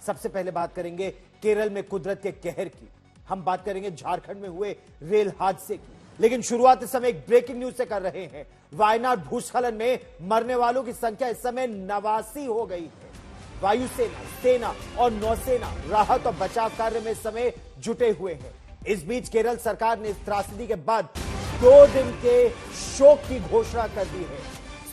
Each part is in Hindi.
सबसे पहले बात करेंगे केरल में कुदरत के कहर की, हम बात करेंगे झारखंड में हुए रेल हादसे की, लेकिन शुरुआत इस समय एक ब्रेकिंग न्यूज से कर रहे हैं। वायनाड भूस्खलन में मरने वालों की संख्या इस समय 89 हो गई है। वायुसेना, सेना और नौसेना राहत और बचाव कार्य में इस समय जुटे हुए हैं। इस बीच केरल सरकार ने इस त्रासदी के बाद 2 दिन के शोक की घोषणा कर दी है।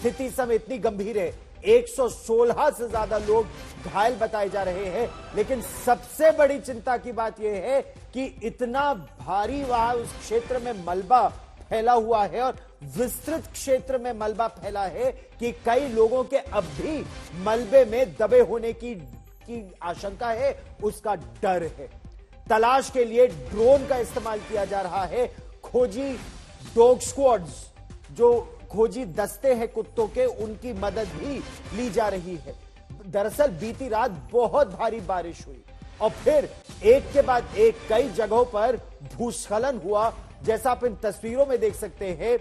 स्थिति इस समय इतनी गंभीर है, 116 से ज्यादा लोग घायल बताए जा रहे हैं। लेकिन सबसे बड़ी चिंता की बात यह है कि इतना भारी वहां उस क्षेत्र में मलबा फैला हुआ है और विस्तृत क्षेत्र में मलबा फैला है कि कई लोगों के अब भी मलबे में दबे होने की आशंका है, उसका डर है। तलाश के लिए ड्रोन का इस्तेमाल किया जा रहा है। खोजी डॉग स्क्वाड्स, जो खोजी दस्ते हैं कुत्तों के, उनकी मदद भी ली जा रही है। दरअसल बीती रात बहुत भारी बारिश हुई और फिर एक के बाद एक कई जगहों पर भूस्खलन हुआ, जैसा आप इन तस्वीरों में देख सकते हैं।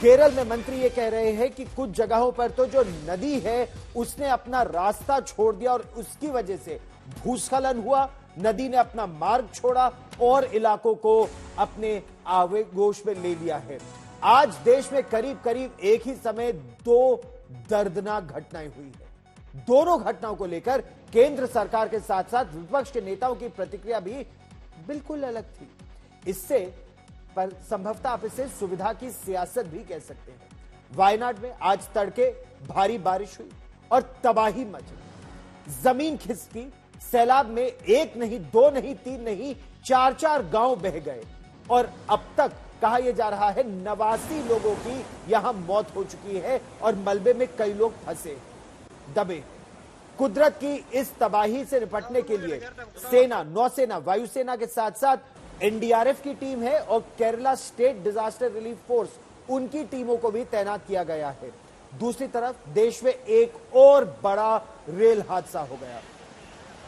केरल में मंत्री ये कह रहे हैं कि कुछ जगहों पर तो जो नदी है उसने अपना रास्ता छोड़ दिया और उसकी वजह से भूस्खलन हुआ। नदी ने अपना मार्ग छोड़ा और इलाकों को अपने आगोश में ले लिया है। आज देश में करीब करीब एक ही समय 2 दर्दनाक घटनाएं हुई है। दोनों घटनाओं को लेकर केंद्र सरकार के साथ साथ विपक्ष के नेताओं की प्रतिक्रिया भी बिल्कुल अलग थी। इससे पर संभवतः आप इसे सुविधा की सियासत भी कह सकते हैं। वायनाड में आज तड़के भारी बारिश हुई और तबाही मची, जमीन खिसकी। सैलाब में 1 नहीं, 2 नहीं, 3 नहीं, 4 गांव बह गए और अब तक कहा यह जा रहा है 89 लोगों की यहां मौत हो चुकी है और मलबे में कई लोग फंसे दबे। कुदरत की इस तबाही से निपटने के लिए सेना, नौसेना, वायुसेना के साथ साथ एनडीआरएफ की टीम है और Kerala state disaster relief force, उनकी टीमों को भी तैनात किया गया है। दूसरी तरफ देश में एक और बड़ा रेल हादसा हो गया।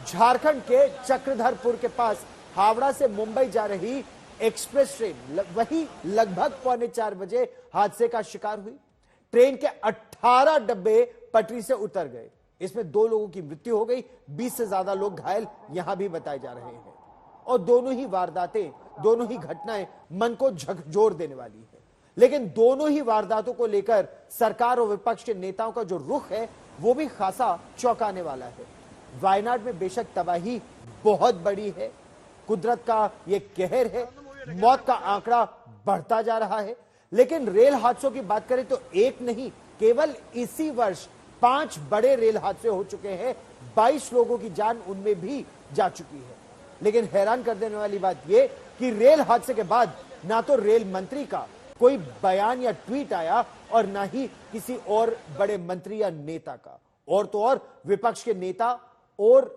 झारखंड के चक्रधरपुर के पास हावड़ा से मुंबई जा रही एक्सप्रेस ट्रेन वही लगभग 3:45 बजे हादसे का शिकार हुई। ट्रेन के 18 डब्बे पटरी से उतर गए। इसमें 2 लोगों की मृत्यु हो गई, 20 से ज्यादा लोग घायल यहां भी बताए जा रहे हैं। और दोनों ही वारदातें, दोनों ही घटनाएं मन को झकझोर देने वाली है। लेकिन दोनों ही वारदातों को लेकर सरकार और विपक्ष के नेताओं का जो रुख है वो भी खासा चौंकाने वाला है। वायनाड में बेशक तबाही बहुत बड़ी है, कुदरत का यह कहर है, मौत का आंकड़ा बढ़ता जा रहा है। लेकिन रेल हादसों की बात करें तो एक नहीं, केवल इसी वर्ष 5 बड़े रेल हादसे हो चुके हैं। 22 लोगों की जान उनमें भी जा चुकी है। लेकिन हैरान कर देने वाली बात यह कि रेल हादसे के बाद ना तो रेल मंत्री का कोई बयान या ट्वीट आया और ना ही किसी और बड़े मंत्री या नेता का, और तो और विपक्ष के नेता और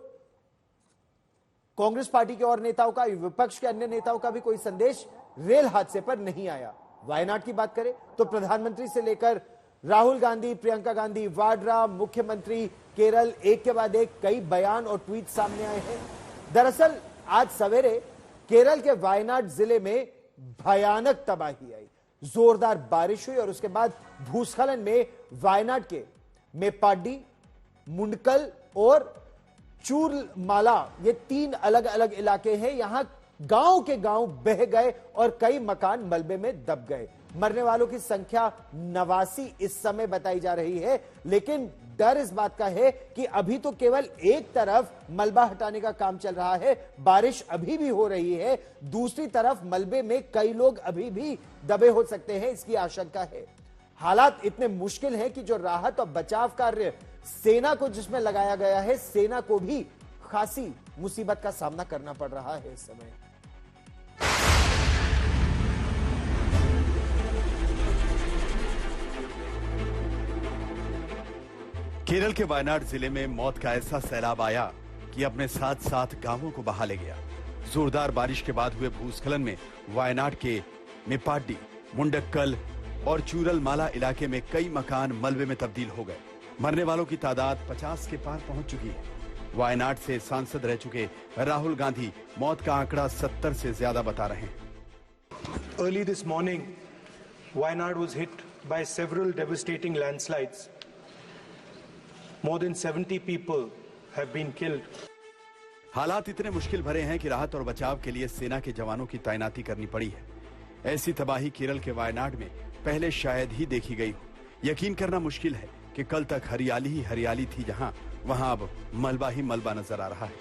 कांग्रेस पार्टी के और नेताओं का, विपक्ष के अन्य नेताओं का भी कोई संदेश रेल हादसे पर नहीं आया। वायनाड की बात करें तो प्रधानमंत्री से लेकर राहुल गांधी, प्रियंका गांधी वाड्रा, मुख्यमंत्री केरल, एक के बाद एक कई बयान और ट्वीट सामने आए हैं। दरअसल आज सवेरे केरल के वायनाड जिले में भयानक तबाही आई, जोरदार बारिश हुई और उसके बाद भूस्खलन में वायनाड के मेपाडी, मुंडकल और चूरमाला, ये 3 अलग अलग इलाके हैं। यहां गांव के गांव बह गए और कई मकान मलबे में दब गए। मरने वालों की संख्या 89 इस समय बताई जा रही है। लेकिन डर इस बात का है कि अभी तो केवल एक तरफ मलबा हटाने का काम चल रहा है, बारिश अभी भी हो रही है, दूसरी तरफ मलबे में कई लोग अभी भी दबे हो सकते हैं, इसकी आशंका है। हालात इतने मुश्किल हैं कि जो राहत और बचाव कार्य सेना को जिसमें लगाया गया है, सेना को भी खासी मुसीबत का सामना करना पड़ रहा है इस समय। केरल के वायनाड जिले में मौत का ऐसा सैलाब आया कि अपने साथ साथ गांवों को बहा ले गया। जोरदार बारिश के बाद हुए भूस्खलन में वायनाड के मेपाडी, मुंडक्कल और चूरलमाला इलाके में कई मकान मलबे में तब्दील हो गए। मरने वालों की तादाद 50 के पार पहुंच चुकी है। वायनाड से सांसद रह चुके राहुल गांधी मौत का आंकड़ा 70 से ज्यादा बता रहे हैं। Early this morning, Wayanad was hit by several devastating landslides. More than 70 people have been killed. हालात इतने मुश्किल भरे हैं कि राहत और बचाव के लिए सेना के जवानों की तैनाती करनी पड़ी है। ऐसी तबाही केरल के वायनाड में पहले शायद ही देखी गई हो। यकीन करना मुश्किल है कि कल तक हरियाली ही हरियाली थी जहां, वहां अब मलबा ही मलबा नजर आ रहा है।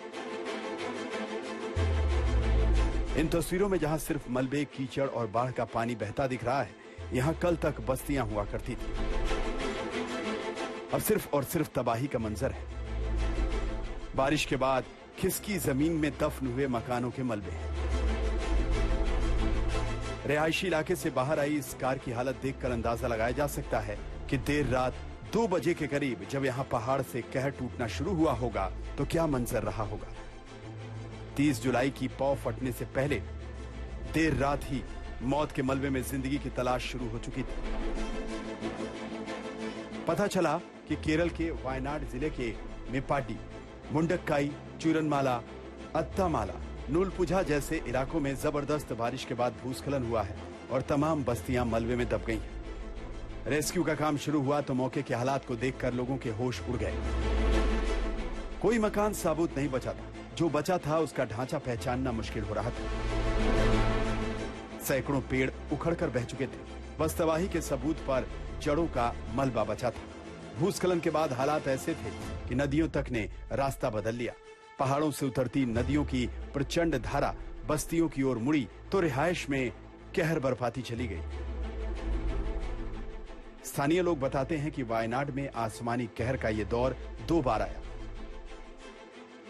इन तस्वीरों में जहां सिर्फ मलबे, कीचड़ और बाढ़ का पानी बहता दिख रहा है, यहां कल तक बस्तियां हुआ करती थी। अब सिर्फ और सिर्फ तबाही का मंजर है। बारिश के बाद खिसकी जमीन में दफन हुए मकानों के मलबे हैं। रिहायशी इलाके से बाहर आई इस कार की हालत देखकर अंदाजा लगाया जा सकता है कि देर रात 2 बजे के करीब जब यहां पहाड़ से कहर टूटना शुरू हुआ होगा तो क्या मंजर रहा होगा। 30 जुलाई की पौ फटने से पहले देर रात ही मौत के मलबे में जिंदगी की तलाश शुरू हो चुकी थी। पता चला कि केरल के वायनाड जिले के मेपाडी, मुंडक्काई, चूरनमाला, अत्तामाला, नूलपुझा जैसे इलाकों में जबरदस्त बारिश के बाद भूस्खलन हुआ है और तमाम बस्तियां मलबे में दब गई हैं। रेस्क्यू का काम शुरू हुआ तो मौके के हालात को देखकर लोगों के होश उड़ गए। कोई मकान साबुत नहीं बचा था, जो बचा था उसका ढांचा पहचानना मुश्किल हो रहा था। सैकड़ों पेड़ उखड़कर बह चुके थे। बस तबाही के सबूत पर जड़ों का मलबा बचा था। भूस्खलन के बाद हालात ऐसे थे कि नदियों तक ने रास्ता बदल लिया। पहाड़ों से उतरती नदियों की प्रचंड धारा बस्तियों की ओर मुड़ी तो रिहायश में कहर बरपाती चली गई। स्थानीय लोग बताते हैं कि वायनाड में आसमानी कहर का यह दौर 2 बार आया।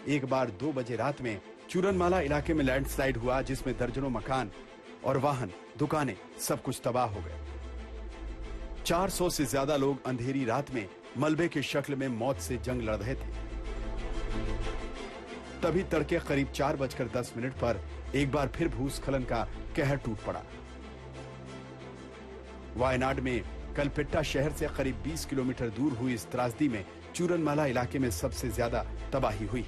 एक बार 2 बजे रात में चूरनमाला इलाके में लैंडस्लाइड हुआ, जिसमें दर्जनों मकान और वाहन, दुकानें, सब कुछ तबाह हो गए। 400 से ज्यादा लोग अंधेरी रात में मलबे की शक्ल में मौत से जंग लड़ रहे थे। तभी तड़के करीब 4:10 पर एक बार फिर भूस्खलन का कहर टूट पड़ा। वायनाड में कलपेट्टा शहर से करीब 20 किलोमीटर दूर हुई इस त्रासदी में चूरनमाला इलाके में सबसे ज्यादा तबाही हुई।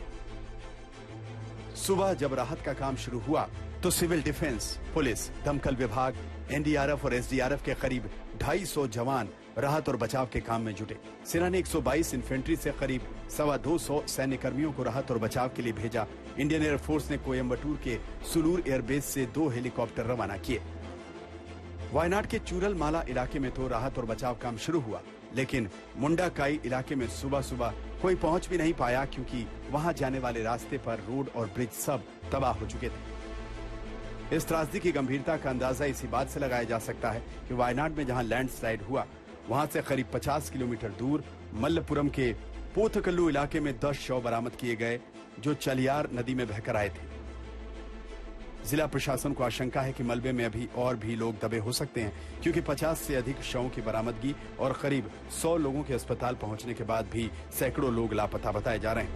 सुबह जब राहत का काम शुरू हुआ तो सिविल डिफेंस, पुलिस, दमकल विभाग, एनडीआरएफ और एसडीआरएफ के करीब 250 जवान राहत और बचाव के काम में जुटे। सेना ने 122 इन्फेंट्री से करीब 250 सैन्य कर्मियों को राहत और बचाव के लिए भेजा। इंडियन एयरफोर्स ने कोयम्बटूर के सुलूर एयरबेस से 2 हेलीकॉप्टर रवाना किए। वायनाड के चूरनमाला इलाके में तो राहत और बचाव काम शुरू हुआ, लेकिन मुंडक्काई इलाके में सुबह सुबह कोई पहुंच भी नहीं पाया, क्योंकि वहां जाने वाले रास्ते पर रोड और ब्रिज सब तबाह हो चुके थे। इस त्रासदी की गंभीरता का अंदाजा इसी बात से लगाया जा सकता है कि वायनाड में जहां लैंडस्लाइड हुआ, वहां से करीब 50 किलोमीटर दूर मल्लपुरम के पोथकल्लू इलाके में 10 शव बरामद किए गए, जो चलियार नदी में बहकर आए थे। जिला प्रशासन को आशंका है कि मलबे में अभी और भी लोग दबे हो सकते हैं, क्योंकि 50 से अधिक शवों की बरामदगी और करीब 100 लोगों के अस्पताल पहुंचने के बाद भी सैकड़ों लोग लापता बताए जा रहे हैं।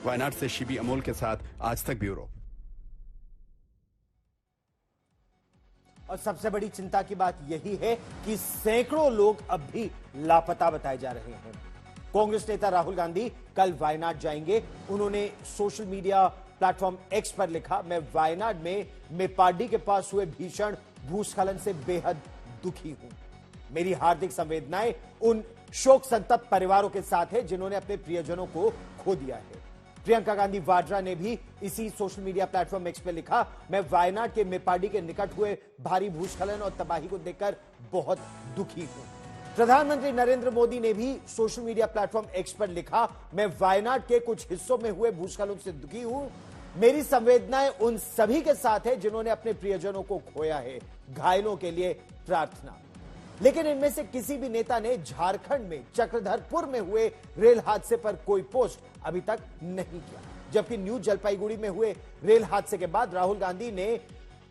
वायनाड से शिबी अमोल के साथ आज तक ब्यूरो। और सबसे बड़ी चिंता की बात यही है कि सैकड़ों लोग अब भी लापता बताए जा रहे हैं। कांग्रेस नेता राहुल गांधी कल वायनाड जाएंगे। उन्होंने सोशल मीडिया प्लेटफॉर्म एक्स पर लिखा, मैं वायनाड में मेपाडी के पास हुए भीषण भूस्खलन से बेहद दुखी हूं। मेरी हार्दिक संवेदनाएं उन शोक संतप्त परिवारों के साथ है जिन्होंने अपने प्रियजनों को खो दिया है। प्रियंका गांधी वाड्रा ने भी इसी सोशल मीडिया प्लेटफॉर्म एक्स पे लिखा, मैं वायनाड के मेपाडी के निकट हुए भारी भूस्खलन और तबाही को देखकर बहुत दुखी हूं। प्रधानमंत्री नरेंद्र मोदी ने भी सोशल मीडिया प्लेटफॉर्म एक्स पर लिखा, मैं वायनाड के कुछ हिस्सों में हुए भूस्खलन से दुखी हूं। मेरी संवेदनाएं उन सभी के साथ है जिन्होंने अपने प्रियजनों को खोया है। घायलों के लिए प्रार्थना। लेकिन इनमें से किसी भी नेता ने झारखंड में चक्रधरपुर में हुए रेल हादसे पर कोई पोस्ट अभी तक नहीं किया, जबकि न्यू जलपाईगुड़ी में हुए रेल हादसे के बाद राहुल गांधी ने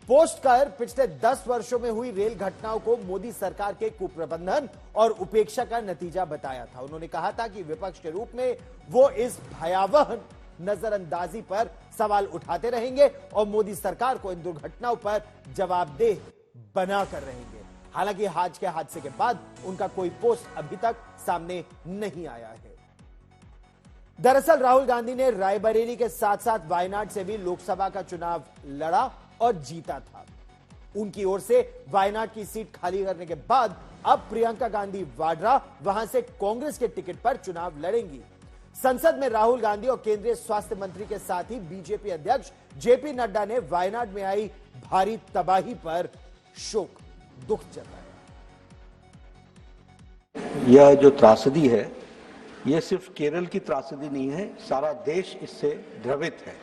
पोस्ट कर पिछले 10 वर्षों में हुई रेल घटनाओं को मोदी सरकार के कुप्रबंधन और उपेक्षा का नतीजा बताया था। उन्होंने कहा था कि विपक्ष के रूप में वो इस भयावह नजरअंदाजी पर सवाल उठाते रहेंगे और मोदी सरकार को इन दुर्घटनाओं पर जवाबदेह बनाकर रहेंगे। हालांकि आज के हादसे के बाद उनका कोई पोस्ट अभी तक सामने नहीं आया है। दरअसल राहुल गांधी ने रायबरेली के साथ साथ वायनाड से भी लोकसभा का चुनाव लड़ा और जीता था। उनकी ओर से वायनाड की सीट खाली करने के बाद अब प्रियंका गांधी वाड्रा वहां से कांग्रेस के टिकट पर चुनाव लड़ेंगी। संसद में राहुल गांधी और केंद्रीय स्वास्थ्य मंत्री के साथ ही बीजेपी अध्यक्ष जेपी नड्डा ने वायनाड में आई भारी तबाही पर शोक दुख जताया। यह जो त्रासदी है, यह सिर्फ केरल की त्रासदी नहीं है, सारा देश इससे द्रवित है।